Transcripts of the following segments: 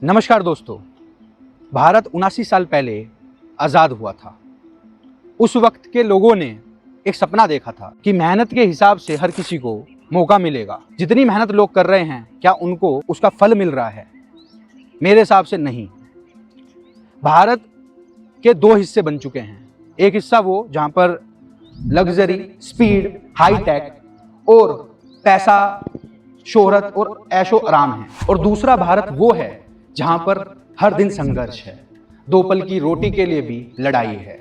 नमस्कार दोस्तों, भारत 79 साल पहले आज़ाद हुआ था। उस वक्त के लोगों ने एक सपना देखा था कि मेहनत के हिसाब से हर किसी को मौका मिलेगा। जितनी मेहनत लोग कर रहे हैं, क्या उनको उसका फल मिल रहा है? मेरे हिसाब से नहीं। भारत के दो हिस्से बन चुके हैं। एक हिस्सा वो जहाँ पर लग्जरी, स्पीड, हाई टेक और पैसा, शोहरत और ऐशो आराम है, और दूसरा भारत वो है जहां पर हर दिन संघर्ष है, दो पल की रोटी के लिए भी लड़ाई है।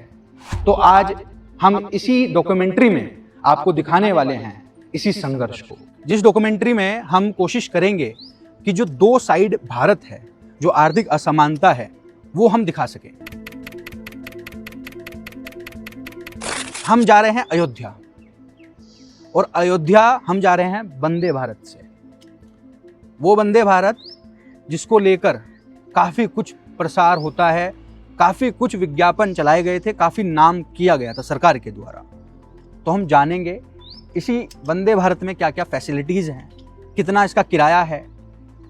तो आज हम इसी डॉक्यूमेंट्री में आपको दिखाने वाले हैं इसी संघर्ष को, जिस डॉक्यूमेंट्री में हम कोशिश करेंगे कि जो दो साइड भारत है, जो आर्थिक असमानता है, वो हम दिखा सकें। हम जा रहे हैं अयोध्या, और अयोध्या हम जा रहे हैं वंदे भारत से। वो वंदे भारत जिसको लेकर काफ़ी कुछ प्रसार होता है, काफ़ी कुछ विज्ञापन चलाए गए थे, काफ़ी नाम किया गया था सरकार के द्वारा। तो हम जानेंगे इसी वंदे भारत में क्या क्या फैसिलिटीज़ हैं, कितना इसका किराया है,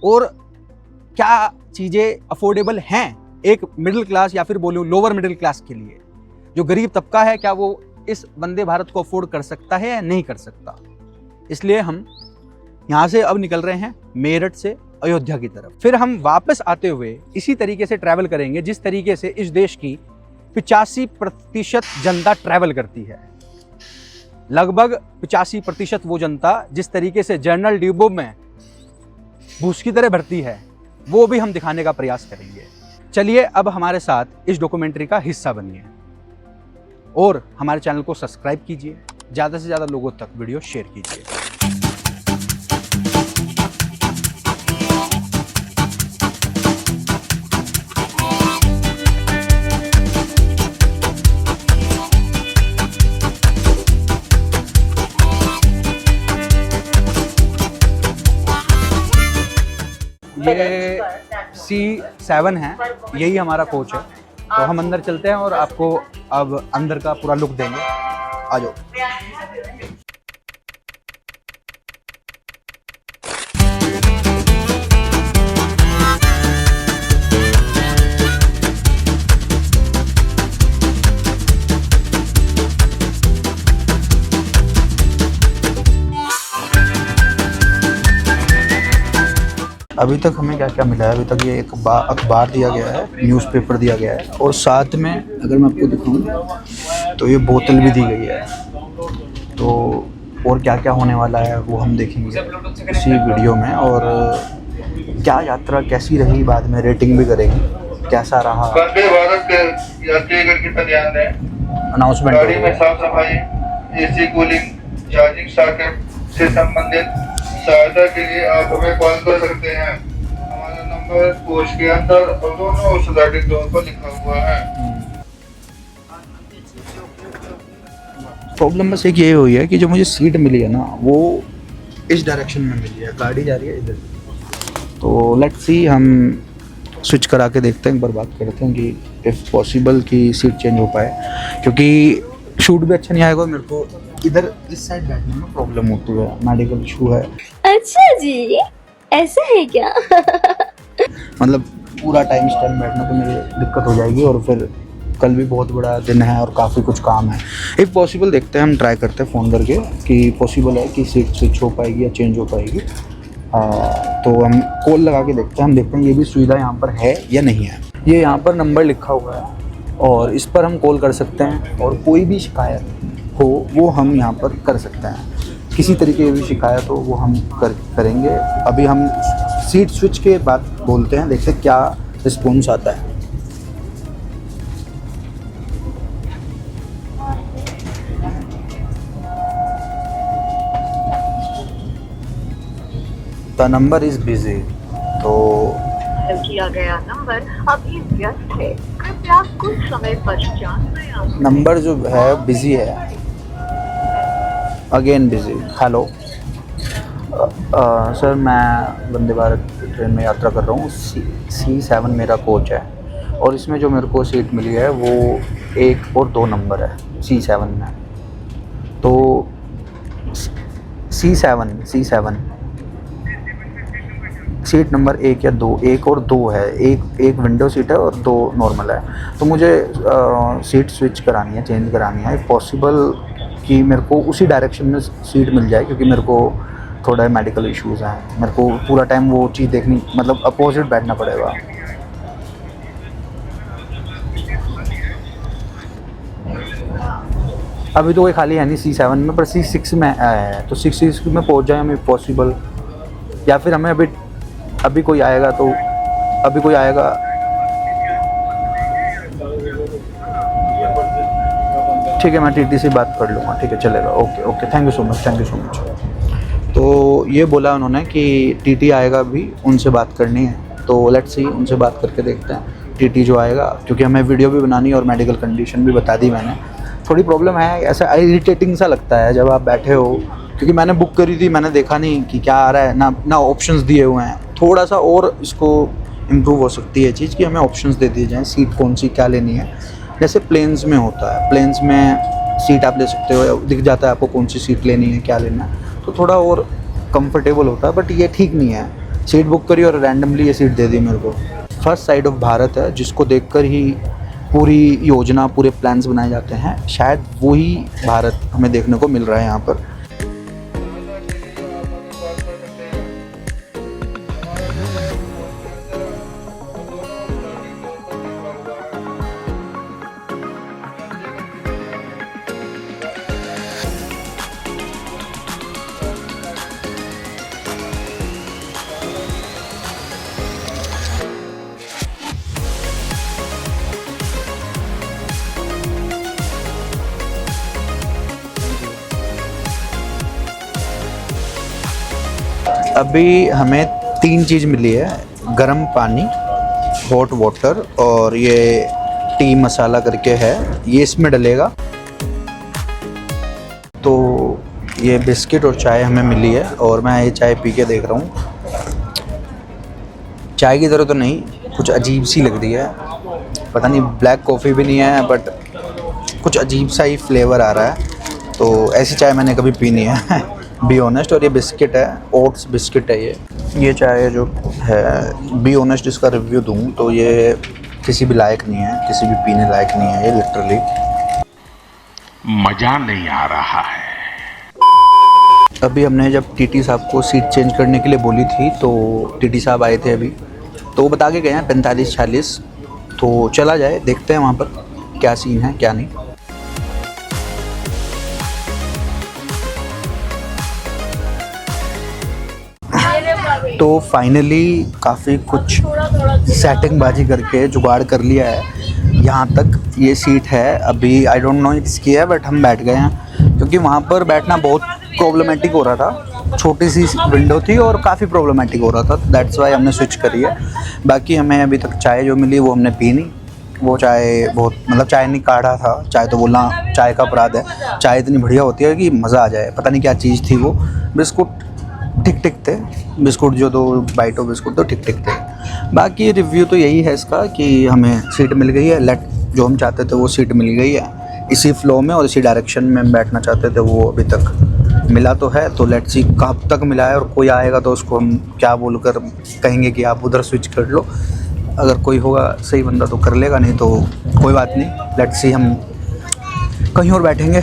और क्या चीज़ें अफोर्डेबल हैं एक मिडिल क्लास या फिर बोलूँ लोअर मिडिल क्लास के लिए। जो गरीब तबका है, क्या वो इस वंदे भारत को अफोर्ड कर सकता है या नहीं कर सकता। इसलिए हम यहाँ से अब निकल रहे हैं मेरठ से अयोध्या की तरफ। फिर हम वापस आते हुए इसी तरीके से ट्रैवल करेंगे जिस तरीके से इस देश की 85% जनता ट्रैवल करती है। लगभग 85% वो जनता जिस तरीके से जनरल डिब्बों में भूस की तरह भरती है, वो भी हम दिखाने का प्रयास करेंगे। चलिए अब हमारे साथ इस डॉक्यूमेंट्री का हिस्सा बनिए और हमारे चैनल को सब्सक्राइब कीजिए, ज़्यादा से ज़्यादा लोगों तक वीडियो शेयर कीजिए। ये C7 है, यही हमारा कोच है। तो हम अंदर चलते हैं और आपको अब अंदर का पूरा लुक देंगे। आ जाओ। अभी तक हमें क्या क्या मिला है? अभी तक ये एक अखबार दिया गया है, न्यूज़पेपर दिया गया है, और साथ में अगर मैं आपको दिखाऊं तो ये बोतल भी दी गई है। तो और क्या क्या होने वाला है वो हम देखेंगे इसी वीडियो में, और क्या यात्रा कैसी रही बाद में रेटिंग भी करेंगे, कैसा रहा। वंदे भारत के यात्रीगण की ध्यान दें, अनाउंसमेंट गाड़ी में साफ सफाई, एसी, कूलिंग, चार्जिंग सॉकेट से संबंधित सहायता के लिए आप हमें कॉल कर सकते हैं। हमारा नंबर कोच के अंदर और दोनों स्लाइडिंग डोर पर लिखा हुआ है। प्रॉब्लम बस एक ये हुई है कि जो मुझे सीट मिली है ना, वो इस डायरेक्शन में मिली है, गाड़ी जा रही है इधर। तो लेट्स सी, हम स्विच करा के देखते हैं, एक बार बात करते हैं कि इफ़ पॉसिबल कि सीट चेंज हो पाए, क्योंकि शूट भी अच्छा नहीं आएगा। मेरे को इधर इस साइड बैठने में प्रॉब्लम होती है, मेडिकल इशू है। अच्छा जी, ऐसा है क्या? मतलब पूरा टाइम स्टैंड बैठना तो मेरी दिक्कत हो जाएगी, और फिर कल भी बहुत बड़ा दिन है और काफ़ी कुछ काम है। इफ़ पॉसिबल देखते हैं, हम ट्राई करते हैं फ़ोन करके कि पॉसिबल है कि सीट स्विच हो पाएगी या चेंज हो पाएगी। तो हम कॉल लगा के देखते हैं, हम देखते हैं ये भी सुविधा यहाँ पर है या नहीं है। ये यहाँ पर नंबर लिखा हुआ है और इस पर हम कॉल कर सकते हैं, और कोई भी शिकायत हो वो हम यहाँ पर कर सकते हैं। किसी तरीके की भी शिकायत हो वो हम करेंगे। अभी हम सीट स्विच के बाद बोलते हैं, देखते हैं क्या रिस्पॉन्स आता है। The number is busy. तो किया गया नंबर अभी व्यस्त है, कृपया कुछ समय पश्चात प्रयास। नंबर जो है बिजी है, अगेन बिजी। हेलो सर, मैं वंदे भारत ट्रेन में यात्रा कर रहा हूँ। C7 मेरा कोच है, और इसमें जो मेरे को सीट मिली है वो 1 और 2 नंबर है C7 में। तो C7 सीट नंबर 1 या 2, 1 और 2 है, एक विंडो सीट है और 2 नॉर्मल है। तो मुझे सीट स्विच करानी है, चेंज करानी है। पॉसिबल कि मेरे को उसी डायरेक्शन में सीट मिल जाए, क्योंकि मेरे को थोड़ा मेडिकल इश्यूज़ हैं, मेरे को पूरा टाइम वो चीज़ देखनी, मतलब अपोजिट बैठना पड़ेगा। अभी तो कोई खाली है नहीं C7 में, पर C6 में है, तो C6 में पहुंच जाए हमें पॉसिबल, या फिर हमें अभी कोई आएगा तो अभी कोई आएगा। ठीक है, मैं टीटी से बात कर लूँगा, ठीक है चलेगा, okay okay, thank you so much, thank you so much. तो ये बोला उन्होंने कि टीटी आएगा, अभी उनसे बात करनी है, तो लेट्स सी, उनसे बात करके देखते हैं टीटी जो आएगा, क्योंकि हमें वीडियो भी बनानी है और मेडिकल कंडीशन भी बता दी मैंने। थोड़ी प्रॉब्लम है, ऐसा इरिटेटिंग सा लगता है जब आप बैठे हो, क्योंकि मैंने बुक करी थी, मैंने देखा नहीं कि क्या आ रहा है, ना ऑप्शंस दिए हुए हैं। थोड़ा सा और इसको इम्प्रूव हो सकती है चीज़ कि हमें ऑप्शंस दे दिए जाएँ, सीट कौन सी क्या लेनी है, जैसे प्लेन्स में होता है। प्लेन्स में सीट आप ले सकते हो, दिख जाता है आपको कौन सी सीट लेनी है, क्या लेना है, तो थोड़ा और कंफर्टेबल होता है। बट ये ठीक नहीं है, सीट बुक करी और रैंडमली ये सीट दे दी मेरे को। फर्स्ट साइड ऑफ भारत है, जिसको देखकर ही पूरी योजना, पूरे प्लान्स बनाए जाते हैं। शायद वही भारत हमें देखने को मिल रहा है यहाँ पर। अभी हमें 3 चीज़ मिली है, गर्म पानी, हॉट वाटर और ये टी मसाला करके है, ये इसमें डलेगा। तो ये बिस्किट और चाय हमें मिली है, और मैं ये चाय पी के देख रहा हूँ। चाय की तरह तो नहीं, कुछ अजीब सी लग रही है, पता नहीं, ब्लैक कॉफ़ी भी नहीं है, बट कुछ अजीब सा ही फ्लेवर आ रहा है। तो ऐसी चाय मैंने कभी पी नहीं है बी ऑनेस्ट। और ये बिस्किट है, ओट्स बिस्किट है ये चाय जो है, बी ऑनेस्ट इसका रिव्यू दूँ तो ये किसी भी लायक नहीं है, किसी भी पीने लायक नहीं है ये, लिटरली मजा नहीं आ रहा है। अभी हमने जब टीटी साहब को सीट चेंज करने के लिए बोली थी, तो टीटी साहब आए थे अभी, तो वो बता के गए हैं 45-40, तो चला जाए, देखते हैं वहाँ पर क्या सीन है क्या नहीं। तो फाइनली काफ़ी कुछ सेटिंग बाजी करके जुगाड़ कर लिया है, यहाँ तक ये सीट है। अभी आई डोंट नो किसकी है, बट हम बैठ गए हैं, क्योंकि वहाँ पर बैठना बहुत प्रॉब्लमेटिक हो रहा था, छोटी सी विंडो थी और काफ़ी प्रॉब्लमेटिक हो रहा था, दैट्स वाई हमने स्विच करी है। बाकी हमें अभी तक चाय जो मिली वो हमने पी नहीं, वो चाय बहुत, मतलब चाय नहीं काढ़ा था, चाय तो बोलना चाय का अपराध है, चाय इतनी बढ़िया होती है कि मज़ा आ जाए, पता नहीं क्या चीज़ थी वो। बिस्कुट ठीक ठीक थे, बिस्कुट जो 2 बाइटो बिस्कुट तो ठीक ठीक थे। बाकी रिव्यू तो यही है इसका कि हमें सीट मिल गई है, जो हम चाहते थे वो सीट मिल गई है, इसी फ्लो में और इसी डायरेक्शन में हम बैठना चाहते थे, वो अभी तक मिला तो है। तो लेट्स सी कब तक मिला है, और कोई आएगा तो उसको हम क्या बोलकर कहेंगे कि आप उधर स्विच कर लो। अगर कोई होगा सही बंदा तो कर लेगा, नहीं तो कोई बात नहीं, लेट्स सी हम कहीं और बैठेंगे।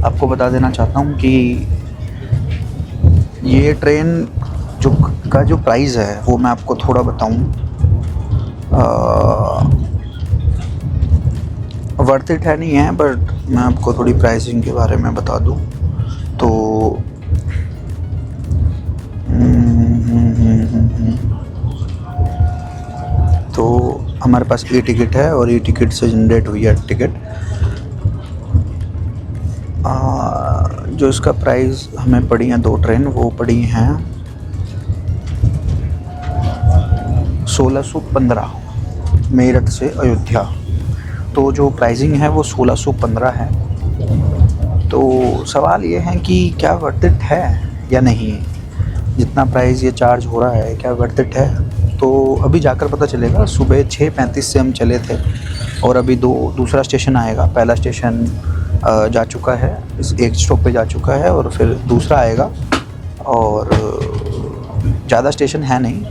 आपको बता देना चाहता हूँ कि ये ट्रेन का जो प्राइस है वो मैं आपको थोड़ा बताऊँ, वर्थ इट है नहीं है, बट मैं आपको थोड़ी प्राइसिंग के बारे में बता दूँ तो हमारे पास ई टिकट है, और ई टिकट से जनरेट हुई है टिकट। जो इसका प्राइस हमें पड़ी हैं 2 ट्रेन, वो पड़ी हैं 1615 मेरठ से अयोध्या। तो जो प्राइसिंग है वो 1615 है। तो सवाल ये है कि क्या वर्थ इट है या नहीं, जितना प्राइस ये चार्ज हो रहा है क्या वर्थ इट है। तो अभी जाकर पता चलेगा। सुबह 6:35 से हम चले थे और अभी दूसरा स्टेशन आएगा। पहला स्टेशन जा चुका है, इस एक स्टॉप पे जा चुका है और फिर दूसरा आएगा। और ज़्यादा स्टेशन है नहीं,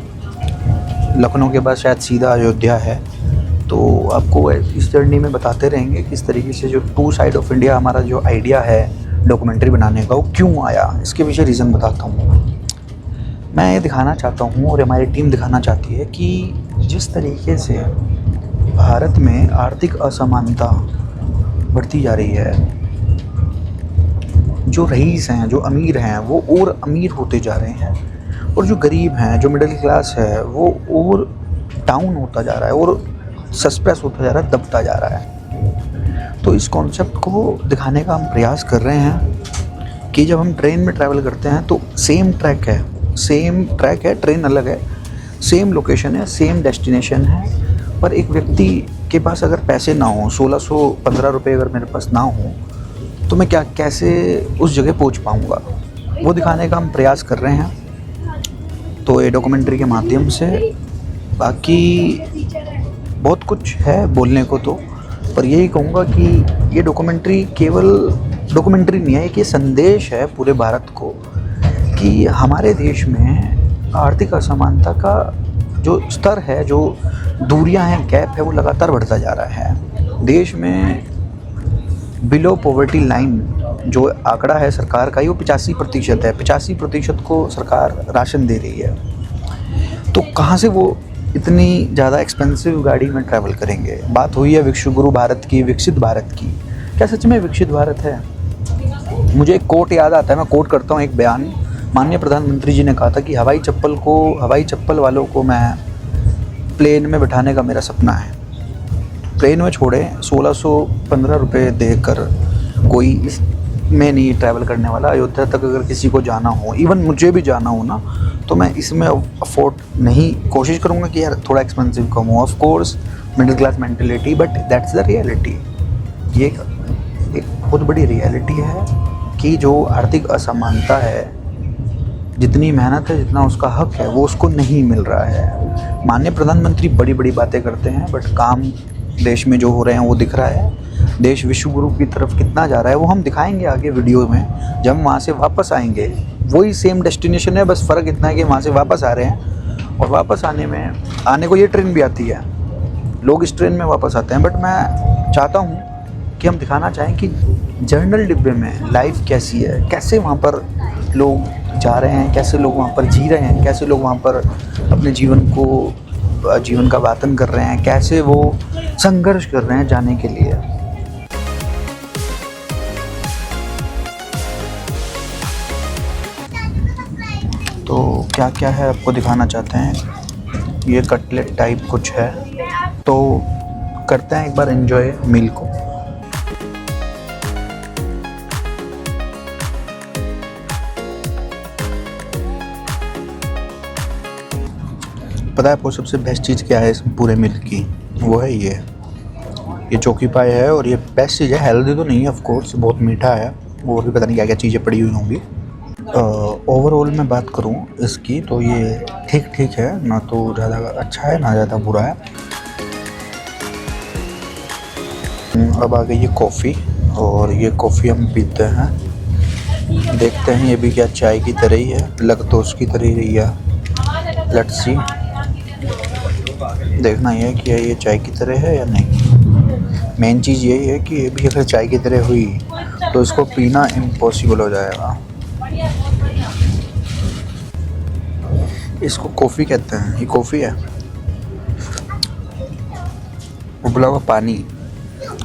लखनऊ के बाद शायद सीधा अयोध्या है। तो आपको इस जर्नी में बताते रहेंगे किस तरीके से जो टू साइड ऑफ इंडिया हमारा जो आइडिया है डॉक्यूमेंट्री बनाने का वो क्यों आया, इसके पीछे रीज़न बताता हूँ। मैं ये दिखाना चाहता हूँ और हमारी टीम दिखाना चाहती है कि जिस तरीके से भारत में आर्थिक असमानता बढ़ती जा रही है, जो रईस हैं, जो अमीर हैं, वो और अमीर होते जा रहे हैं और जो गरीब हैं, जो मिडिल क्लास है, वो और डाउन होता जा रहा है और सस्प्रेस होता जा रहा है, दबता जा रहा है। तो इस कॉन्सेप्ट को दिखाने का हम प्रयास कर रहे हैं कि जब हम ट्रेन में ट्रैवल करते हैं तो सेम ट्रैक है, ट्रेन अलग है, सेम लोकेशन है, सेम डेस्टिनेशन है, पर एक व्यक्ति के पास अगर पैसे ना हो, 1615 रुपये अगर मेरे पास ना हो, तो मैं कैसे उस जगह पहुंच पाऊंगा, वो दिखाने का हम प्रयास कर रहे हैं। तो ये डॉक्यूमेंट्री के माध्यम से, बाकी बहुत कुछ है बोलने को तो, पर यही कहूँगा कि ये डॉक्यूमेंट्री केवल डॉक्यूमेंट्री नहीं है, ये संदेश है पूरे भारत को कि हमारे देश में आर्थिक असमानता का जो स्तर है, जो दूरियां हैं, गैप है, वो लगातार बढ़ता जा रहा है। देश में बिलो पॉवर्टी लाइन जो आंकड़ा है सरकार का, वो 85% है। 85% को सरकार राशन दे रही है। तो कहाँ से वो इतनी ज़्यादा एक्सपेंसिव गाड़ी में ट्रैवल करेंगे। बात हुई है विश्वगुरु भारत की, विकसित भारत की। क्या सच में विकसित भारत है? मुझे एक कोट याद आता है, मैं कोट करता हूँ एक बयान। माननीय प्रधानमंत्री जी ने कहा था कि हवाई चप्पल वालों को मैं प्लेन में बिठाने का मेरा सपना है। प्लेन में छोड़े 1615 रुपये देकर कोई इसमें नहीं ट्रैवल करने वाला। अयोध्या तक अगर किसी को जाना हो, इवन मुझे भी जाना हो ना, तो मैं इसमें अफोर्ड नहीं, कोशिश करूँगा कि यार थोड़ा एक्सपेंसिव कम हो। Of course middle class mentality, but that's the reality. ये एक बहुत बड़ी रियलिटी है कि जो आर्थिक असमानता है, जितनी मेहनत है, जितना उसका हक है, वो उसको नहीं मिल रहा है। माननीय प्रधानमंत्री बड़ी बड़ी बातें करते हैं, बट काम देश में जो हो रहे हैं वो दिख रहा है। देश विश्वगुरु की तरफ कितना जा रहा है वो हम दिखाएंगे आगे वीडियो में। जब वहाँ से वापस आएंगे, वही सेम डेस्टिनेशन है, बस फ़र्क इतना है कि वहाँ से वापस आ रहे हैं। और वापस आने को ये ट्रेन भी आती है, लोग इस ट्रेन में वापस आते हैं। बट मैं चाहता हूँ कि हम दिखाना चाहें कि जनरल डिब्बे में लाइफ कैसी है, कैसे वहाँ पर लोग जा रहे हैं, कैसे लोग वहाँ पर जी रहे हैं, कैसे लोग वहाँ पर अपने जीवन का वातन कर रहे हैं, कैसे वो संघर्ष कर रहे हैं जाने के लिए। तो क्या क्या है आपको दिखाना चाहते हैं। ये कटलेट टाइप कुछ है, तो करते हैं एक बार एंजॉय मील को। पता है आपको सबसे बेस्ट चीज़ क्या है इस पूरे मील की? वो है ये चौकी पाई है। और ये बेस्ट चीज़ है, हेल्दी तो नहीं है ऑफ कोर्स, बहुत मीठा है, और भी पता नहीं क्या क्या चीज़ें पड़ी हुई होंगी। ओवरऑल मैं बात करूँ इसकी तो ये ठीक ठीक है, ना तो ज़्यादा अच्छा है ना ज़्यादा बुरा है। अब आ गई ये कॉफ़ी, और ये कॉफ़ी हम पीते हैं। देखते हैं ये भी क्या चाय की तरह ही है, लग तो उसकी तरह ही रही है। लेट्स सी, देखना ये है कि ये चाय की तरह है या नहीं। मेन चीज़ यही है कि ये भी अगर चाय की तरह हुई तो इसको पीना इम्पॉसिबल हो जाएगा। इसको कॉफ़ी कहते हैं, ये कॉफ़ी है, उबला हुआ पानी,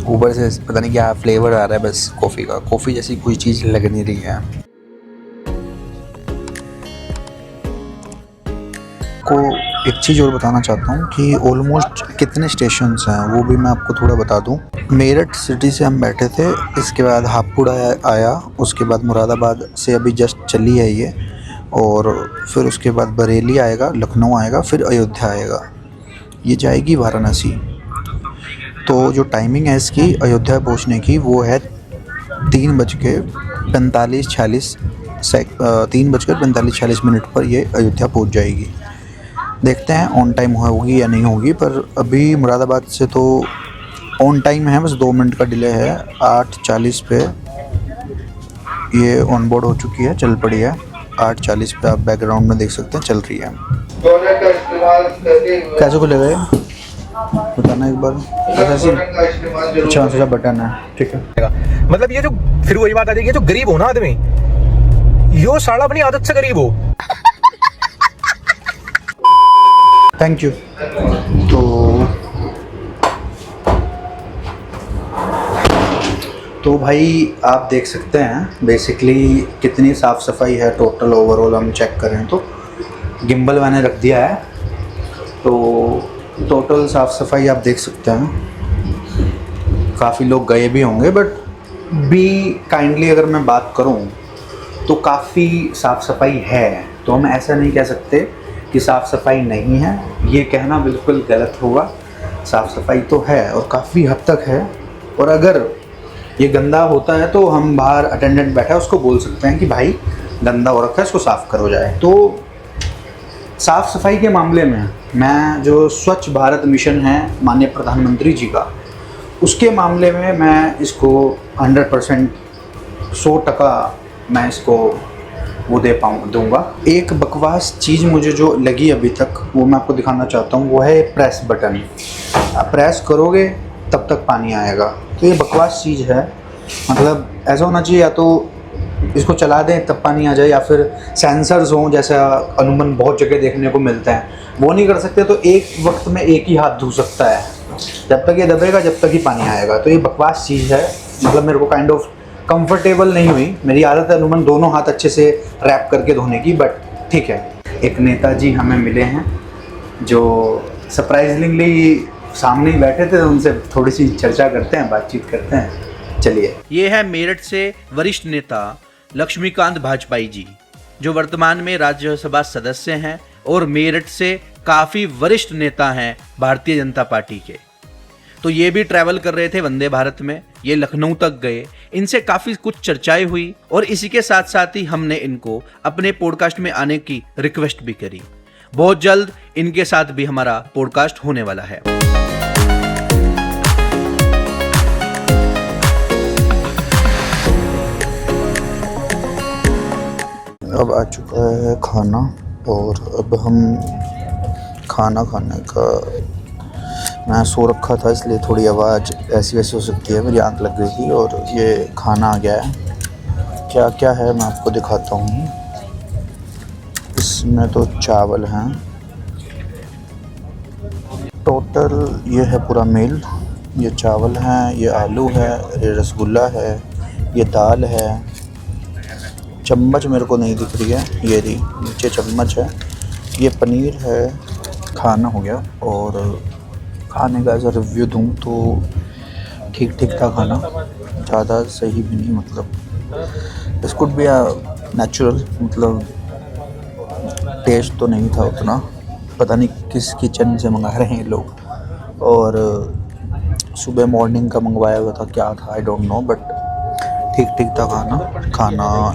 ऊपर से पता नहीं क्या फ्लेवर आ रहा है बस कॉफ़ी का। कॉफ़ी जैसी कोई चीज़ लग नहीं रही है। को एक चीज़ और बताना चाहता हूँ कि ऑलमोस्ट कितने स्टेशंस हैं वो भी मैं आपको थोड़ा बता दूँ। मेरठ सिटी से हम बैठे थे, इसके बाद हापुड़ आया, उसके बाद मुरादाबाद से अभी जस्ट चली है ये, और फिर उसके बाद बरेली आएगा, लखनऊ आएगा, फिर अयोध्या आएगा, ये जाएगी वाराणसी। तो जो टाइमिंग है इसकी अयोध्या पहुंचने की वो है 3:45 पर ये अयोध्या पहुंच जाएगी। देखते हैं ऑन टाइम होगी या नहीं होगी, पर अभी मुरादाबाद से तो ऑन टाइम है, बस 2 मिनट का डिले है। 8:40 पे ये ऑन बोर्ड हो चुकी है, चल पड़ी है। 8:40 पे आप बैकग्राउंड में देख सकते हैं चल रही है। टॉयलेट का इस्तेमाल करते हुए कैसे खुलेगा ये बताना एक बार। बटन का इस्तेमाल जरूर अच्छा अच्छा बटन है, ठीक है। मतलब ये जो फिर वही बात आ जाएगी, जो गरीब हो ना आदमी, यो साला अपनी आदत से गरीब हो। Thank you. तो भाई आप देख सकते हैं बेसिकली कितनी साफ़ सफाई है। टोटल ओवरऑल हम चेक करें तो गिम्बल मैंने रख दिया है, तो टोटल साफ़ सफाई आप देख सकते हैं। काफ़ी लोग गए भी होंगे, बट बी काइंडली अगर मैं बात करूं तो काफ़ी साफ़ सफाई है। तो हम ऐसा नहीं कह सकते कि साफ़ सफाई नहीं है, ये कहना बिल्कुल गलत होगा। साफ़ सफाई तो है और काफ़ी हद तक है। और अगर ये गंदा होता है तो हम बाहर अटेंडेंट बैठा है उसको बोल सकते हैं कि भाई गंदा हो रखा है, इसको साफ़ करो जाए। तो साफ़ सफाई के मामले में मैं जो स्वच्छ भारत मिशन है माननीय प्रधानमंत्री जी का, उसके मामले में मैं इसको 100% 100% मैं इसको वो दूंगा। एक बकवास चीज़ मुझे जो लगी अभी तक वो मैं आपको दिखाना चाहता हूँ, वो है प्रेस बटन। आप प्रेस करोगे तब तक पानी आएगा, तो ये बकवास चीज़ है। मतलब ऐसा होना चाहिए या तो इसको चला दें तब पानी आ जाए, या फिर सेंसर्स हों जैसा अमूमन बहुत जगह देखने को मिलते हैं, वो नहीं कर सकते तो एक वक्त में एक ही हाथ धो सकता है। जब तक ये दबेगा जब तक ही पानी आएगा। तो ये बकवास चीज़ है। मतलब मेरे को काइंड ऑफ कंफर्टेबल नहीं हुई। मेरी आदत है अमूमन दोनों हाथ अच्छे से रैप करके धोने की, बट ठीक है। एक नेताजी हमें मिले हैं जो सरप्राइजिंगली सामने ही बैठे थे, तो उनसे थोड़ी सी चर्चा करते हैं, बातचीत करते हैं। चलिए। ये है मेरठ से वरिष्ठ नेता लक्ष्मीकांत भाजपाई जी, जो वर्तमान में राज्यसभा सदस्य हैं और मेरठ से काफ़ी वरिष्ठ नेता हैं भारतीय जनता पार्टी के। तो ये भी ट्रैवल कर रहे थे वंदे भारत में, ये लखनऊ तक गए, इनसे काफ़ी कुछ चर्चाएं हुई और इसी के साथ साथ ही हमने इनको अपने पॉडकास्ट में आने की रिक्वेस्ट भी करी। बहुत जल्द इनके साथ भी हमारा पॉडकास्ट होने वाला है। अब आ चुका है खाना और अब हम खाना खाने का, मैं सो रखा था इसलिए थोड़ी आवाज़ ऐसी वैसी हो सकती है, मेरी आंख लग गई थी। और ये खाना आ गया है। क्या क्या है मैं आपको दिखाता हूँ। इसमें तो चावल हैं, टोटल ये है पूरा मील। ये चावल हैं, ये आलू है, ये रसगुल्ला है, ये दाल है। चम्मच मेरे को नहीं दिख रही है, ये रही नीचे चम्मच है। ये पनीर है। खाना हो गया। और खाने का ऐसा रिव्यू दूँ तो ठीक ठीक था खाना, ज़्यादा सही भी नहीं। मतलब बिस्कुट भी नेचुरल, मतलब टेस्ट तो नहीं था उतना। पता नहीं किस किचन से मंगा रहे हैं लोग। और सुबह मॉर्निंग का मंगवाया हुआ था, क्या था आई डोंट नो, बट ठीक ठीक था खाना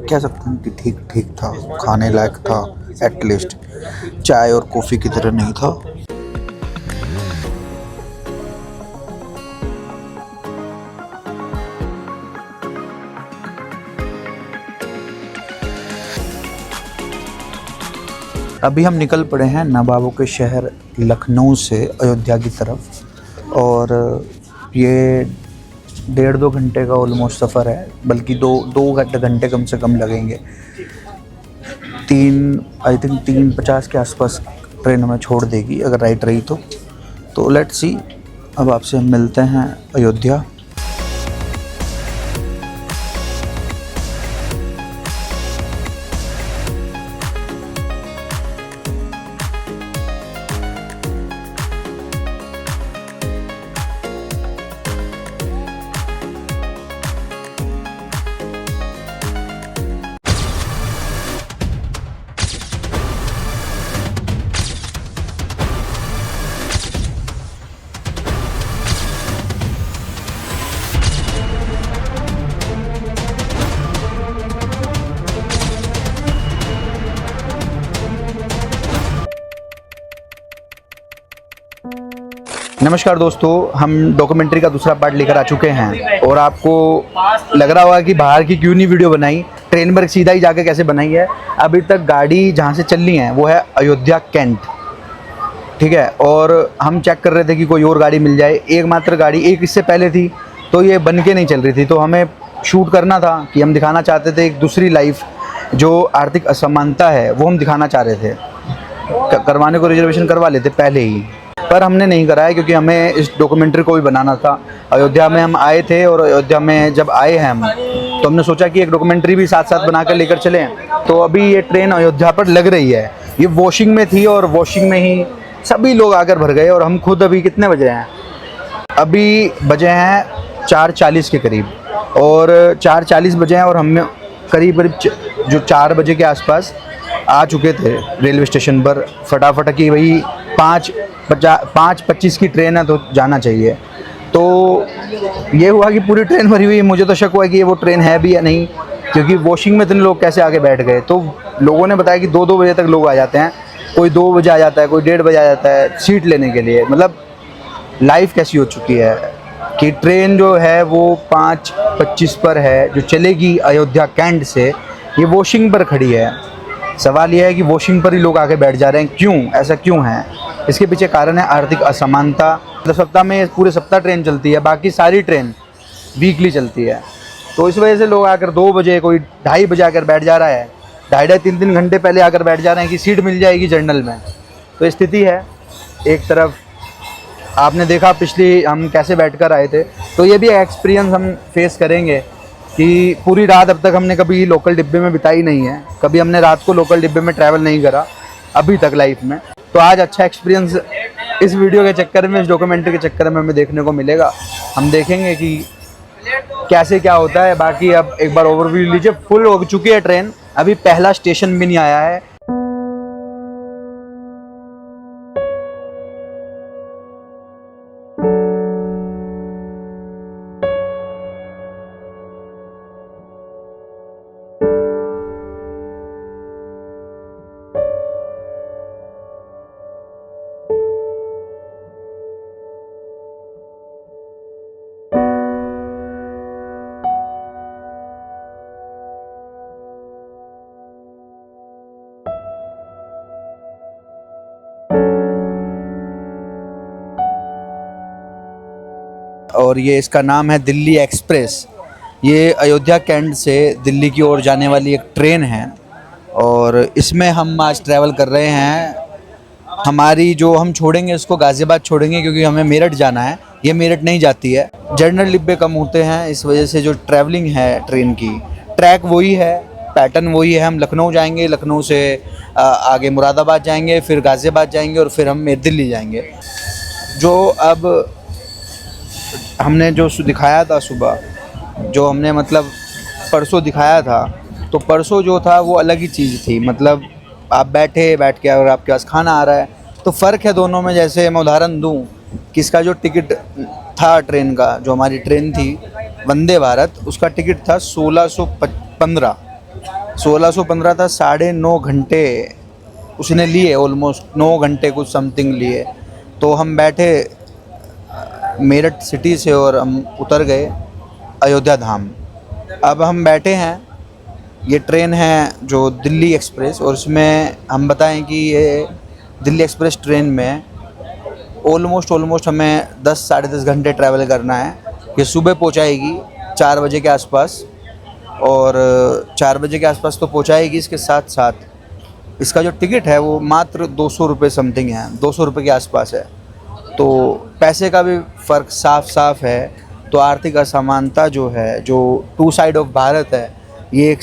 कह सकते हैं कि ठीक ठीक था, खाने लायक था एटलीस्ट। चाय और कॉफ़ी की तरह नहीं था। अभी हम निकल पड़े हैं नवाबों के शहर लखनऊ से अयोध्या की तरफ। और ये 1.5-2 घंटे का ऑलमोस्ट सफ़र है, बल्कि दो घंटे कम से कम लगेंगे। 3:50 के आसपास ट्रेन हमें छोड़ देगी अगर राइट रही तो लेट्स सी। अब आपसे मिलते हैं अयोध्या। नमस्कार दोस्तों, हम डॉक्यूमेंट्री का दूसरा पार्ट लेकर आ चुके हैं और आपको लग रहा होगा कि बाहर की क्यों नहीं वीडियो बनाई, ट्रेन पर सीधा ही जाके कैसे बनाई है। अभी तक गाड़ी जहाँ से चल रही है वो है अयोध्या कैंट, ठीक है। और हम चेक कर रहे थे कि कोई और गाड़ी मिल जाए। एकमात्र गाड़ी एक इससे पहले थी तो ये बन के नहीं चल रही थी, तो हमें शूट करना था कि हम दिखाना चाहते थे एक दूसरी लाइफ जो आर्थिक असमानता है वो हम दिखाना चाह रहे थे। करवाने को रिजर्वेशन करवा लेते पहले ही, पर हमने नहीं कराया क्योंकि हमें इस डॉक्यूमेंट्री को भी बनाना था। अयोध्या में हम आए थे और अयोध्या में जब आए हैं हम तो हमने सोचा कि एक डॉक्यूमेंट्री भी साथ साथ बना कर लेकर चलें। तो अभी ये ट्रेन अयोध्या पर लग रही है। ये वॉशिंग में थी और वॉशिंग में ही सभी लोग आकर भर गए। और हम खुद अभी कितने बजे हैं, अभी बजे हैं 4:40 के करीब, और 4:40 बजे हैं और हम करीब जो 4 बजे के आसपास आ चुके थे रेलवे स्टेशन पर फटाफट कि भाई 5:25 की ट्रेन है तो जाना चाहिए। तो ये हुआ कि पूरी ट्रेन भरी हुई है। मुझे तो शक हुआ कि ये वो ट्रेन है भी या नहीं, क्योंकि वॉशिंग में इतने लोग कैसे आके बैठ गए। तो लोगों ने बताया कि 2-2 बजे तक लोग आ जाते हैं, कोई 2 बजे आ जाता है, कोई 1:30 बजे आ जाता है सीट लेने के लिए। मतलब लाइफ कैसी हो चुकी है कि ट्रेन जो है वो 5:25 पर है जो चलेगी अयोध्या कैंट से, ये वॉशिंग पर खड़ी है। सवाल यह है कि वॉशिंग पर ही लोग आके बैठ जा रहे हैं, क्यों, ऐसा क्यों है? इसके पीछे कारण है आर्थिक असमानता। सप्ताह में पूरे सप्ताह ट्रेन चलती है, बाकी सारी ट्रेन वीकली चलती है। तो इस वजह से लोग आकर 2 बजे, कोई 2:30 बजे आकर बैठ जा रहा है, 2.5-3 घंटे पहले आकर बैठ जा रहे हैं कि सीट मिल जाएगी जनरल में। तो स्थिति है। एक तरफ आपने देखा पिछली हम कैसे बैठकर आए थे, तो ये भी एक्सपीरियंस हम फेस करेंगे कि पूरी रात अब तक हमने कभी लोकल डिब्बे में बिताई नहीं है, कभी हमने रात को लोकल डिब्बे में ट्रैवल नहीं करा अभी तक लाइफ में। तो आज अच्छा एक्सपीरियंस इस वीडियो के चक्कर में, इस डॉक्यूमेंट्री के चक्कर में हमें देखने को मिलेगा। हम देखेंगे कि कैसे क्या होता है। बाकी अब एक बार ओवरव्यू लीजिए। फुल हो चुकी है ट्रेन, अभी पहला स्टेशन भी नहीं आया है। और ये इसका नाम है दिल्ली एक्सप्रेस। ये अयोध्या कैंट से दिल्ली की ओर जाने वाली एक ट्रेन है और इसमें हम आज ट्रैवल कर रहे हैं। हमारी जो हम छोड़ेंगे इसको गाज़ियाबाद छोड़ेंगे क्योंकि हमें मेरठ जाना है। ये मेरठ नहीं जाती है, जनरल डिब्बे कम होते हैं, इस वजह से जो ट्रैवलिंग है ट्रेन की, ट्रैक वही है, पैटर्न वही है। हम लखनऊ जाएंगे, लखनऊ से आगे मुरादाबाद जाएंगे, फिर गाज़ियाबाद जाएंगे और फिर हम दिल्ली जाएंगे। जो अब हमने जो दिखाया था सुबह, जो हमने मतलब परसों दिखाया था, तो परसों जो था वो अलग ही चीज़ थी। मतलब आप बैठ के और आपके पास खाना आ रहा है, तो फ़र्क है दोनों में। जैसे मैं उदाहरण दूं कि इसका जो टिकट था ट्रेन का, जो हमारी ट्रेन थी वंदे भारत, उसका टिकट था 1615 था। 9.5 घंटे उसने लिए, ऑलमोस्ट 9 घंटे कुछ समथिंग लिए। तो हम बैठे मेरठ सिटी से और हम उतर गए अयोध्या धाम। अब हम बैठे हैं, ये ट्रेन है जो दिल्ली एक्सप्रेस, और इसमें हम बताएं कि ये दिल्ली एक्सप्रेस ट्रेन में ऑलमोस्ट हमें 10-10.5 घंटे ट्रैवल करना है। ये सुबह पहुंचाएगी 4 बजे के आसपास, और 4 बजे के आसपास तो पहुंचाएगी। इसके साथ साथ इसका जो टिकट है वो मात्र 200 रुपये समथिंग है, 200 रुपये के आसपास है। तो पैसे का भी फ़र्क साफ है। तो आर्थिक असमानता जो है, जो 2 साइड ऑफ भारत है, ये एक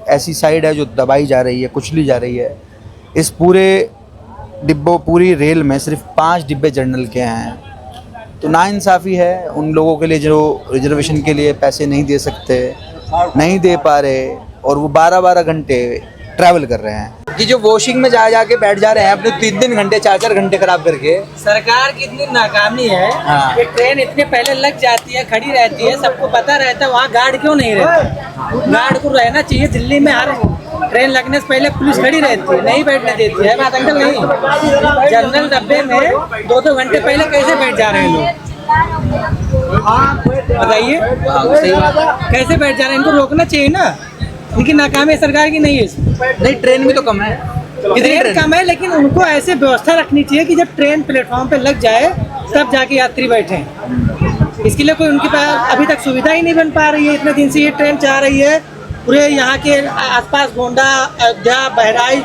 ऐसी साइड है जो दबाई जा रही है, कुचली जा रही है। इस पूरी रेल में सिर्फ 5 डिब्बे जनरल के हैं। तो नाइंसाफ़ी है उन लोगों के लिए जो रिजर्वेशन के लिए पैसे नहीं दे सकते, नहीं दे पा रहे, और वो 12-12 घंटे ट्रैवल कर रहे हैं। कि जो वॉशिंग में जाके बैठ जा रहे हैं अपने 3 घंटे 4 घंटे खराब करके। सरकार की इतनी नाकामी है। हाँ। कि ट्रेन इतने पहले लग जाती है, खड़ी रहती है, सबको पता रहता है, वहाँ गार्ड क्यों नहीं रहता? गार्ड को रहना चाहिए। दिल्ली में हर ट्रेन लगने से पहले पुलिस खड़ी रहती है, नहीं बैठने देती है। बात अंकल नहीं, जनरल डब्बे में 2-2 घंटे पहले कैसे बैठ जा रहे हैं लोग, बताइए। सही बात है। कैसे बैठ जा रहे हैं, इनको रोकना चाहिए ना। इनकी नाकामी सरकार की नहीं है इसमें। नहीं, ट्रेन भी तो कम है, कितनी ट्रेन ट्रेन कम है, लेकिन उनको ऐसे व्यवस्था रखनी चाहिए कि जब ट्रेन प्लेटफॉर्म पे लग जाए तब जाके यात्री बैठे। इसके लिए कोई उनके पास अभी तक सुविधा ही नहीं बन पा रही है। इतने दिन से ये ट्रेन जा रही है, पूरे यहाँ के आसपास गोंडा, अयोध्या, बहराइच,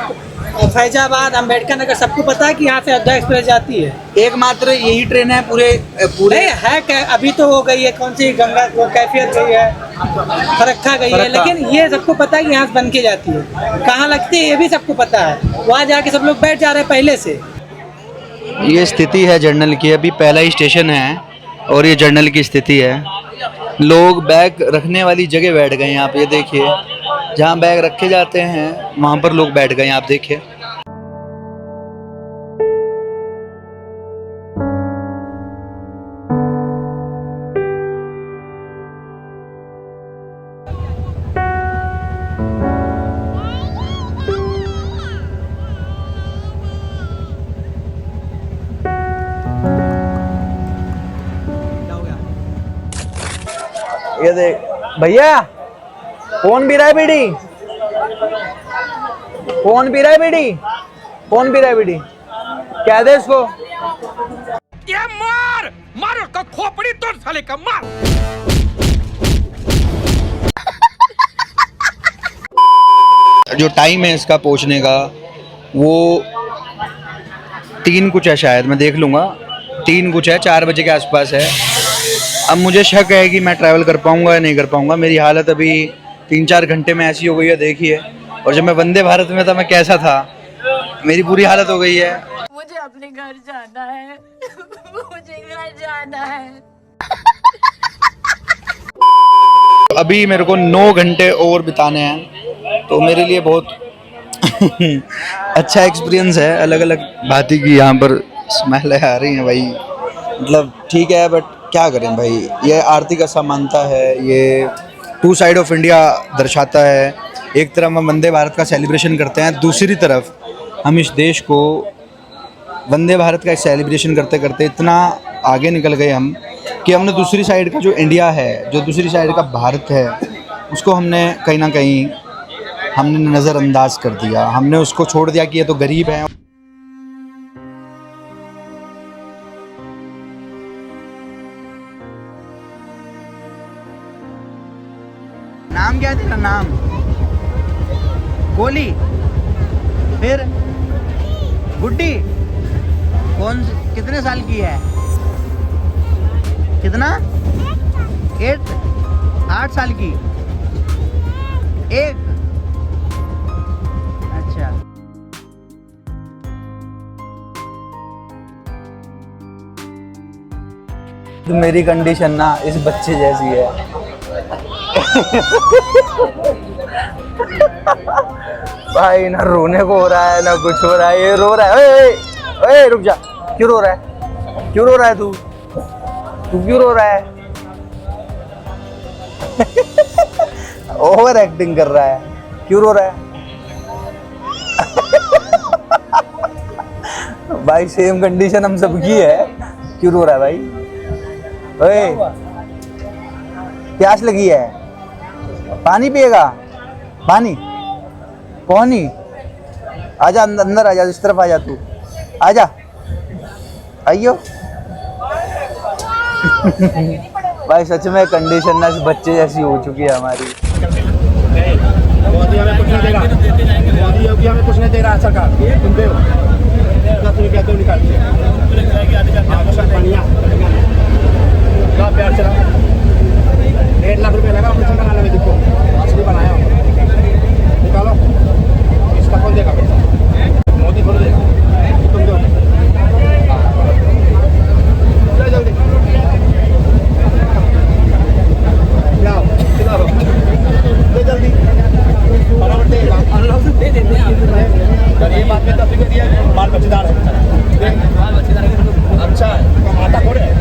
फैजाबाद, अम्बेडकर नगर, सबको पता है कि यहाँ से अयोध्या एक्सप्रेस जाती है। एकमात्र यही ट्रेन है पूरे नहीं है, अभी तो हो गई है, कौन सी गंगा वो कैफियत गई है, फरक्का गई है, फरक्का। लेकिन ये सबको पता है कि यहाँ से बन के जाती है। कहाँ लगती है ये भी सबको पता है। वहाँ जाके सब लोग बैठ जा रहे हैं पहले से। ये स्थिति है जर्नल की। अभी पहला ही स्टेशन है और ये जर्नल की स्थिति है। लोग बैग रखने वाली जगह बैठ गए हैं। आप ये देखिए, जहाँ बैग रखे जाते हैं वहाँ पर लोग बैठ गए हैं। आप देखिए, ये देख भैया, कौन पी रहा है बीड़ी? कौन पी रहा है बीड़ी? कौन पी रहा है बीड़ी? क्या दे इसको? मार उसका खोपड़ी तोड़ साले का, मार। जो टाइम है इसका पहुंचने का वो 3 कुछ है, शायद मैं देख लूँगा। 3 कुछ है, 4 बजे के आसपास है। अब मुझे शक है कि मैं ट्रैवल कर पाऊँगा या नहीं कर पाऊँगा। मेरी हालत अभी 3-4 घंटे में ऐसी हो गई है, देखिए। और जब मैं वंदे भारत में था मैं कैसा था, मेरी बुरी हालत हो गई है। मुझे अपने घर जाना है। मुझे घर जाना है। अभी मेरे को 9 घंटे और बिताने हैं, तो मेरे लिए बहुत अच्छा एक्सपीरियंस है। अलग अलग भांति की यहाँ पर स्मेल आ रही हैं भाई। मतलब ठीक है, बट क्या करें भाई, ये आर्थिक असमानता है, ये 2 साइड ऑफ इंडिया दर्शाता है। एक तरफ हम वंदे भारत का सेलिब्रेशन करते हैं, दूसरी तरफ हम इस देश को वंदे भारत का सेलिब्रेशन करते करते इतना आगे निकल गए हम कि हमने दूसरी साइड का जो इंडिया है, जो दूसरी साइड का भारत है, उसको हमने कहीं ना कहीं हमने नज़रअंदाज कर दिया। हमने उसको छोड़ दिया कि ये तो गरीब है। नाम क्या है तेरा? नाम कोहली, फिर गुड्डी। कितने साल की है? कितना? 8 साल की। एक। अच्छा, तो मेरी कंडीशन ना इस बच्चे जैसी है। भाई ना रोने को हो रहा है ना कुछ हो रहा है, ये रो रहा है। ओए ओए रुक जा, क्यों रो रहा है? क्यों रो रहा है तू? तू क्यों रो रहा है? ओवर एक्टिंग कर रहा है, क्यों रो रहा है? भाई सेम कंडीशन हम सबकी है, क्यों रो रहा है भाई? ओए प्यास लगी है, पानी पिएगा? पानी पानी, आजा अंदर आजा, इस तरफ आजा, तू आजा, आइयो। भाई सच में कंडीशन ना इस बच्चे जैसी हो चुकी है हमारी। मोदी हमें कुछ नहीं दे रहा, मोदी योगी हमें कुछ नहीं दे रहा सरकार। तुम दे क्या तो निकालते हैं प्यार चला। 1.5 लाख रुपये लगा ऑपरेशन कराने में, देखो असली बनाया निकालो। इसका कौन देगा पैसा? मोदी थोड़ी देगा, तुम दो। जल्दी लाओ, किधर हो? दे जल्दी, बराबर देगा। दे देते हैं। गरीब आदमी तो अभी दिया, बाल बच्चेदार है, अच्छा है, कमाता थोड़े है।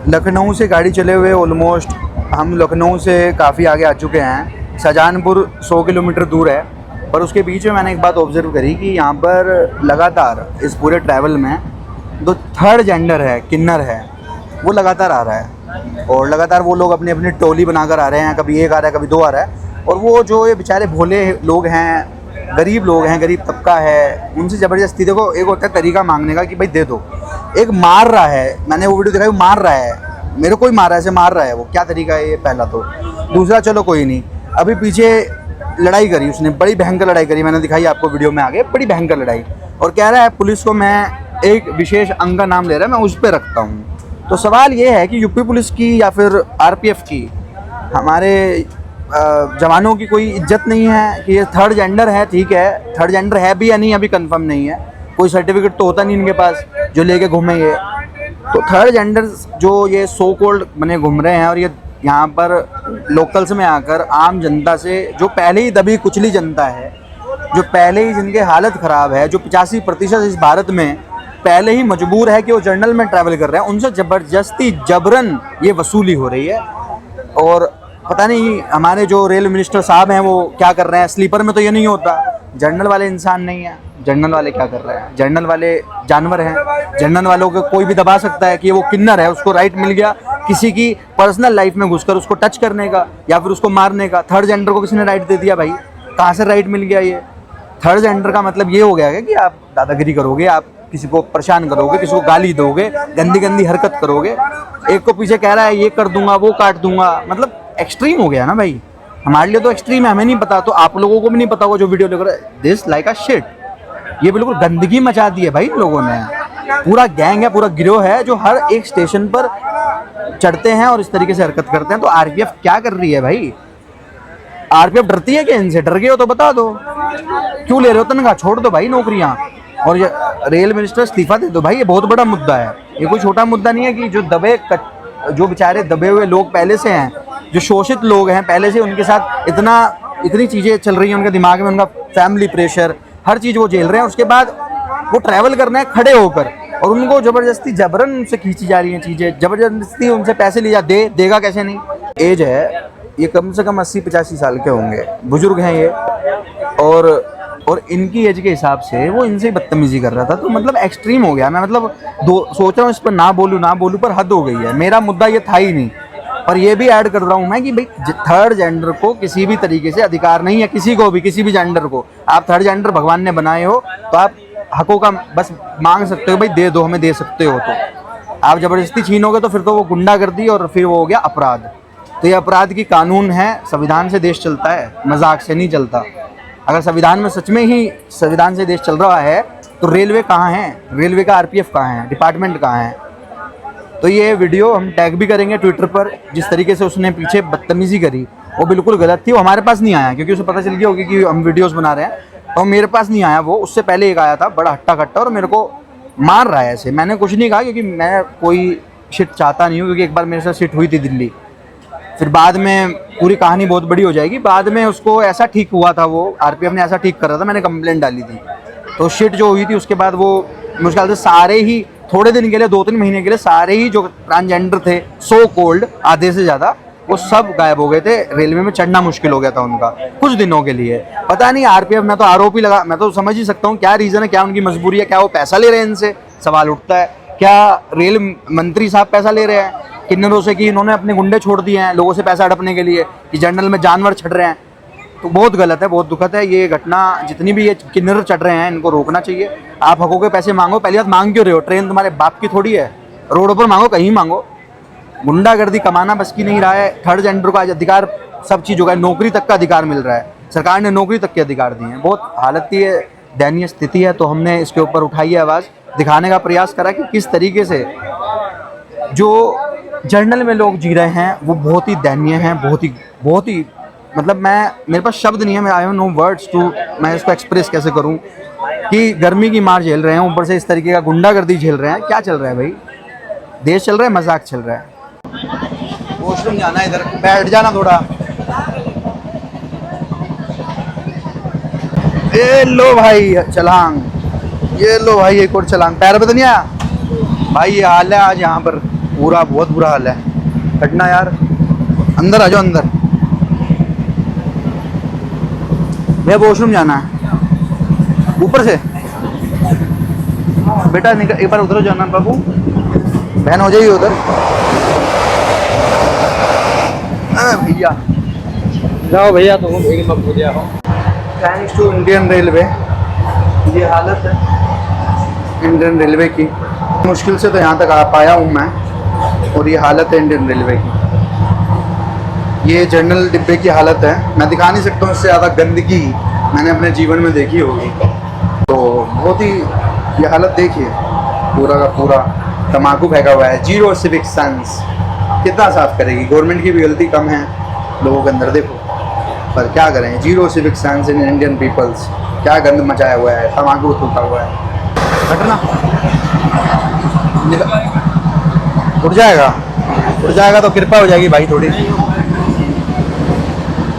लखनऊ से गाड़ी चले हुए ऑलमोस्ट हम लखनऊ से काफ़ी आगे आ चुके हैं। शाहजहानपुर 100 किलोमीटर दूर है, पर उसके बीच में मैंने एक बात ऑब्जर्व करी कि यहाँ पर लगातार इस पूरे ट्रैवल में जो थर्ड जेंडर है, किन्नर है, वो लगातार आ रहा है और लगातार वो लोग अपनी अपनी टोली बनाकर आ रहे हैं। कभी एक आ रहा है, कभी दो आ रहा है, और वो जो ये बेचारे भोले लोग हैं, गरीब लोग हैं, गरीब तबका है, उनसे ज़बरदस्ती, देखो एक होता है तरीका मांगने का कि भाई दे दो, एक मार रहा है, मैंने वो वीडियो देखा, वो मार रहा है, मेरे को ही मार रहा है, ऐसे मार रहा है, वो क्या तरीका है ये, पहला तो। दूसरा चलो कोई नहीं, अभी पीछे लड़ाई करी उसने, बड़ी भयंकर लड़ाई करी, मैंने दिखाई आपको वीडियो में आगे, बड़ी भयंकर लड़ाई, और कह रहा है पुलिस को मैं एक विशेष अंग का नाम ले रहा है, मैं उस पर रखता हूँ। तो सवाल ये है कि यूपी पुलिस की या फिर आरपीएफ की, हमारे जवानों की कोई इज्जत नहीं है कि ये थर्ड जेंडर है। ठीक है, थर्ड जेंडर है भी या नहीं अभी कंफर्म नहीं है, कोई सर्टिफिकेट तो होता नहीं इनके पास जो लेके घूमे ये। तो थर्ड जेंडर जो ये सो कॉल्ड बने घूम रहे हैं, और ये यहाँ पर लोकल्स में आकर आम जनता से, जो पहले ही दबी कुचली जनता है, जो पहले ही जिनके हालत ख़राब है, जो 85% इस भारत में पहले ही मजबूर है कि वो जर्नल में ट्रैवल कर रहे हैं, उनसे ज़बरदस्ती जबरन ये वसूली हो रही है। और पता नहीं हमारे जो रेल मिनिस्टर साहब हैं वो क्या कर रहे हैं। स्लीपर में तो ये नहीं होता, जर्नल वाले इंसान नहीं है, जर्नल वाले क्या कर रहे हैं, जर्नल वाले जानवर हैं। जर्नल वालों को कोई भी दबा सकता है कि वो किन्नर है, उसको राइट मिल गया किसी की पर्सनल लाइफ में घुसकर उसको टच करने का या फिर उसको मारने का। थर्ड जेंडर को किसी ने राइट दे दिया भाई, कहाँ से राइट मिल गया ये? थर्ड जेंडर का मतलब ये हो गया है कि आप दादागिरी करोगे, आप किसी को परेशान करोगे, किसी को गाली दोगे, गंदी गंदी हरकत करोगे। एक को पीछे कह रहा है ये कर दूंगा, वो काट दूंगा, मतलब एक्सट्रीम हो गया ना भाई। हमारे लिए तो एक्सट्रीम है, हमें नहीं पता, तो आप लोगों को भी नहीं पता होगा जो वीडियो लेकर। दिस लाइक अ शिट, ये बिल्कुल गंदगी मचा दी है भाई लोगों ने। पूरा गैंग है, पूरा गिरोह है जो हर एक स्टेशन पर चढ़ते हैं और इस तरीके से हरकत करते हैं। तो आरपीएफ क्या कर रही है भाई? आरपीएफ डरती है क्या इनसे? डर गए हो तो बता दो, क्यों ले रहे हो तनख्वाह? छोड़ दो भाई नौकरियां, और ये रेल मिनिस्टर इस्तीफा दे दो भाई। ये बहुत बड़ा मुद्दा है, ये कोई छोटा मुद्दा नहीं है कि जो बेचारे दबे हुए लोग पहले से हैं, जो शोषित लोग हैं पहले से, उनके साथ इतनी चीज़ें चल रही हैं उनके दिमाग में, उनका फैमिली प्रेशर, हर चीज़ वो झेल रहे हैं। उसके बाद वो ट्रैवल करना है खड़े होकर, और उनको ज़बरदस्ती जबरन उनसे खींची जा रही हैं चीज़ें, ज़बरदस्ती उनसे पैसे लिए देगा कैसे नहीं। एज है ये कम से कम 80-85 साल के होंगे, बुजुर्ग हैं ये, और इनकी एज के हिसाब से वो इनसे बदतमीजी कर रहा था। तो मतलब एक्सट्रीम हो गया। मैं मतलब सोच रहा हूँ इस पर ना बोलूँ, पर हद हो गई है। मेरा मुद्दा ये था ही नहीं, और ये भी ऐड कर रहा हूँ मैं कि भाई थर्ड जेंडर को किसी भी तरीके से अधिकार नहीं है, किसी को भी, किसी भी जेंडर को। आप थर्ड जेंडर भगवान ने बनाए हो तो आप हकों का बस मांग सकते हो, भाई दे दो, हमें दे सकते हो। तो आप ज़बरदस्ती छीनोगे तो फिर तो वो गुंडागर्दी, और फिर वो हो गया अपराध। तो ये अपराध की कानून है, संविधान से देश चलता है, मजाक से नहीं चलता। अगर संविधान में सच में ही संविधान से देश चल रहा है तो रेलवे कहाँ है, रेलवे का आरपीएफ कहाँ है, डिपार्टमेंट कहाँ है? तो ये वीडियो हम टैग भी करेंगे ट्विटर पर। जिस तरीके से उसने पीछे बदतमीजी करी वो बिल्कुल गलत थी। वो हमारे पास नहीं आया क्योंकि उसे पता चल गया होगी कि हम वीडियोस बना रहे हैं, तो मेरे पास नहीं आया वो। उससे पहले एक आया था बड़ा हट्टा कट्टा, और मेरे को मार रहा है ऐसे। मैंने कुछ नहीं कहा क्योंकि मैं कोई शिट चाहता नहीं हूँ, क्योंकि एक बार मेरे साथ शिट हुई थी दिल्ली। फिर बाद में पूरी कहानी बहुत बड़ी हो जाएगी। बाद में उसको ऐसा ठीक हुआ था, वो आरपीएफ ने ऐसा ठीक कर रहा था, मैंने कंप्लेंट डाली थी। तो शिट जो हुई थी उसके बाद वो मुश्किल से सारे ही थोड़े दिन के लिए, 2-3 महीने के लिए, सारे ही जो ट्रांसजेंडर थे सो कोल्ड, आधे से ज़्यादा, वो सब गायब हो गए थे। रेलवे में चढ़ना मुश्किल हो गया था उनका कुछ दिनों के लिए। पता नहीं आरपीएफ, मैं तो आरोपी लगा, मैं तो समझ ही सकता हूँ क्या रीज़न है, क्या उनकी मजबूरी है, क्या वो पैसा ले रहे हैं इनसे? सवाल उठता है। क्या रेल मंत्री साहब पैसा ले रहे हैं किन्नरों से कि इन्होंने अपने गुंडे छोड़ दिए हैं लोगों से पैसा हड़पने के लिए, कि जर्नल में जानवर चढ़ रहे हैं? तो बहुत गलत है, बहुत दुखद है ये घटना। जितनी भी ये किन्नर चढ़ रहे हैं इनको रोकना चाहिए। आप हकों के पैसे मांगो, पहली बात मांग क्यों रहे हो? ट्रेन तुम्हारे बाप की थोड़ी है, रोड पर मांगो, कहीं मांगो। गुंडागर्दी कमाना बस की नहीं रहा है। थर्ड जेंडर को आज अधिकार सब चीज़ों का, नौकरी तक का अधिकार मिल रहा है, सरकार ने नौकरी तक के अधिकार दिए हैं। बहुत हालत की दयनीय स्थिति है। तो हमने इसके ऊपर उठाई है आवाज़, दिखाने का प्रयास करा कि किस तरीके से जो जर्नल में लोग जी रहे हैं वो बहुत ही दयनीय हैं, बहुत ही मतलब मेरे पास शब्द नहीं है, मैं I have no words to, मैं इसको एक्सप्रेस कैसे करूं कि गर्मी की मार झेल रहे हैं, ऊपर से इस तरीके का गुंडागर्दी झेल रहे हैं। क्या चल रहा है भाई? देश चल रहा है, मजाक चल रहा है। वॉशरूम जाना है, इधर बैठ जाना थोड़ा। ये लो भाई छलांग, ये लो भाई एक और छलांग। पैर पे तो नहीं आया भाई? ये हाल है आज यहाँ पर। पूरा बहुत बुरा हाल है। हटना यार, अंदर आ जाओ अंदर। भैया वॉशरूम जाना है ऊपर से। बेटा निकल, एक बार उधर जाना बाबू, बहन हो जाइए उधर। भैया जाओ भैया, तुम भीड़ मत भूलिया हो। थैंक्स टू इंडियन रेलवे, ये हालत है इंडियन रेलवे की। मुश्किल से तो यहाँ तक आ पाया हूँ मैं, और ये हालत है इंडियन रेलवे की। ये जनरल डिब्बे की हालत है, मैं दिखा नहीं सकता हूँ। इससे ज़्यादा गंदगी मैंने अपने जीवन में देखी होगी। तो बहुत ही ये हालत देखिए, पूरा का पूरा तम्बाकू फेंका हुआ है। जीरो सिविक सेंस, कितना साफ करेगी गवर्नमेंट की भी गलती कम है लोगों के अंदर देखो, पर क्या करें। Zero civic sense in Indian peoples, क्या गंद मचाया हुआ है, तम्बाकू थूका हुआ है। हटना, उठ जाएगा तो कृपा हो जाएगी भाई थोड़ी।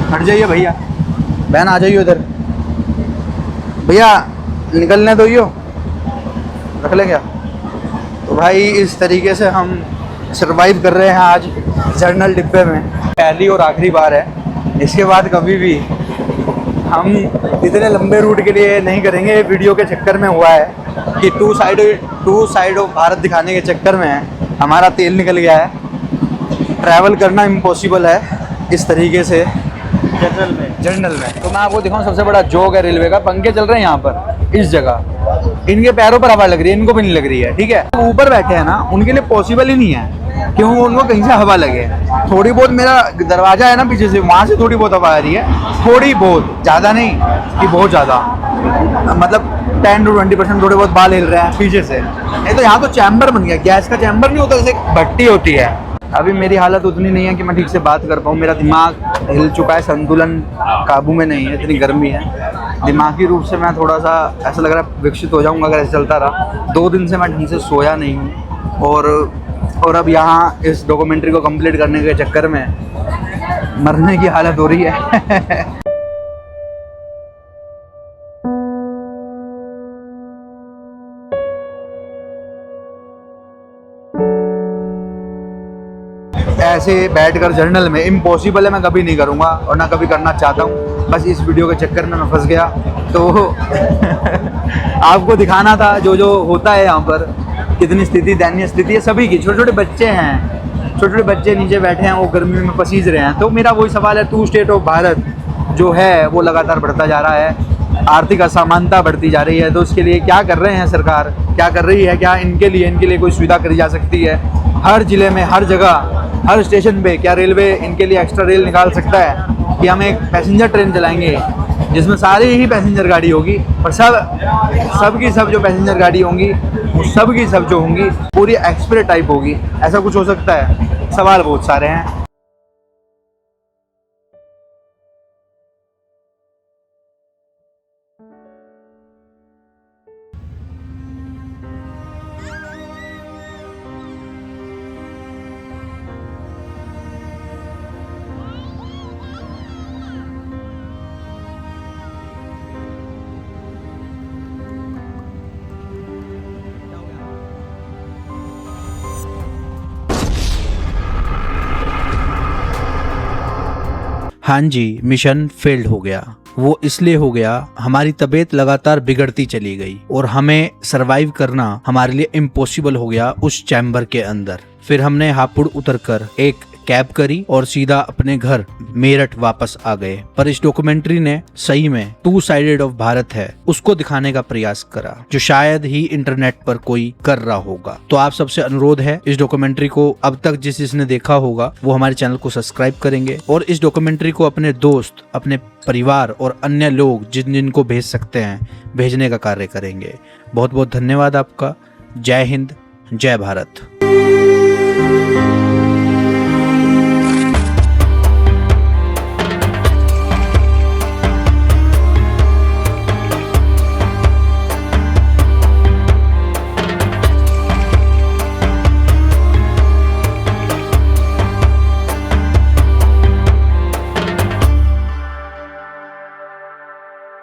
हट जाइए भैया, बहन आ जाइए उधर। भैया निकलने दो, यो रख लें क्या? तो भाई इस तरीके से हम सरवाइव कर रहे हैं आज जनरल डिब्बे में। पहली और आखिरी बार है, इसके बाद कभी भी हम इतने लंबे रूट के लिए नहीं करेंगे। वीडियो के चक्कर में हुआ है कि टू साइड ऑफ भारत दिखाने के चक्कर में हमारा तेल निकल गया है। ट्रैवल करना इम्पॉसिबल है इस तरीके से जनरल में। तो मैं आपको दिखाऊं, सबसे बड़ा जोक है रेलवे का। पंखे चल रहे हैं यहाँ पर इस जगह, इनके पैरों पर हवा लग रही है, इनको भी नहीं लग रही है, ठीक है। तो ऊपर बैठे हैं ना, उनके लिए पॉसिबल ही नहीं है क्यों उनको कहीं से हवा लगे। थोड़ी बहुत, मेरा दरवाजा है ना पीछे से, वहाँ से थोड़ी बहुत हवा आ रही है, थोड़ी बहुत, ज़्यादा नहीं कि बहुत ज़्यादा, मतलब 10 to 20% थोड़े बहुत बाल हिल रहे हैं पीछे से। नहीं तो यहाँ तो चैम्बर बन गया, गैस का चैम्बर नहीं होता, जैसे भट्टी होती है। अभी मेरी हालत उतनी नहीं है कि मैं ठीक से बात कर पाऊँ। मेरा दिमाग हिल चुका है, संतुलन काबू में नहीं है, इतनी गर्मी है। दिमागी रूप से मैं थोड़ा सा ऐसा लग रहा है विकसित हो जाऊंगा अगर ऐसे चलता रहा। 2 दिन से मैं ढंग से सोया नहीं हूँ, और अब यहाँ इस डॉक्यूमेंट्री को कंप्लीट करने के चक्कर में मरने की हालत हो रही है। ऐसे बैठकर जर्नल में इम्पॉसिबल है, मैं कभी नहीं करूँगा और ना कभी करना चाहता हूँ। बस इस वीडियो के चक्कर में मैं फंस गया। तो आपको दिखाना था जो होता है यहाँ पर, कितनी स्थिति, दयनीय स्थिति है सभी की। छोटे छोटे बच्चे हैं, छोटे छोटे बच्चे नीचे बैठे हैं, वो गर्मी में पसीज रहे हैं। तो मेरा वही सवाल है, टू स्टेट ऑफ भारत जो है वो लगातार बढ़ता जा रहा है, आर्थिक असमानता बढ़ती जा रही है। तो उसके लिए क्या कर रहे हैं सरकार, क्या कर रही है, क्या इनके लिए कोई सुविधा करी जा सकती है? हर जिले में, हर जगह, हर स्टेशन पे क्या रेलवे इनके लिए एक्स्ट्रा रेल निकाल सकता है कि हम एक पैसेंजर ट्रेन चलाएंगे जिसमें सारी ही पैसेंजर गाड़ी होगी, और सब की सब जो पैसेंजर गाड़ी होंगी वो सब की सब जो होंगी पूरी एक्सप्रेस टाइप होगी। ऐसा कुछ हो सकता है? सवाल बहुत सारे हैं। हाँ जी, मिशन फेल्ड हो गया। वो इसलिए हो गया, हमारी तबीयत लगातार बिगड़ती चली गई और हमें सरवाइव करना हमारे लिए इम्पॉसिबल हो गया उस चैम्बर के अंदर। फिर हमने हापुड़ उतरकर एक कैब करी और सीधा अपने घर मेरठ वापस आ गए। पर इस डॉक्यूमेंट्री ने सही में टू साइडेड ऑफ भारत है उसको दिखाने का प्रयास करा, जो शायद ही इंटरनेट पर कोई कर रहा होगा। तो आप सबसे अनुरोध है, इस डॉक्यूमेंट्री को अब तक जिसने देखा होगा वो हमारे चैनल को सब्सक्राइब करेंगे और इस डॉक्यूमेंट्री को अपने दोस्त, अपने परिवार और अन्य लोग जिनको भेज सकते हैं भेजने का कार्य करेंगे। बहुत बहुत धन्यवाद आपका। जय हिंद, जय भारत।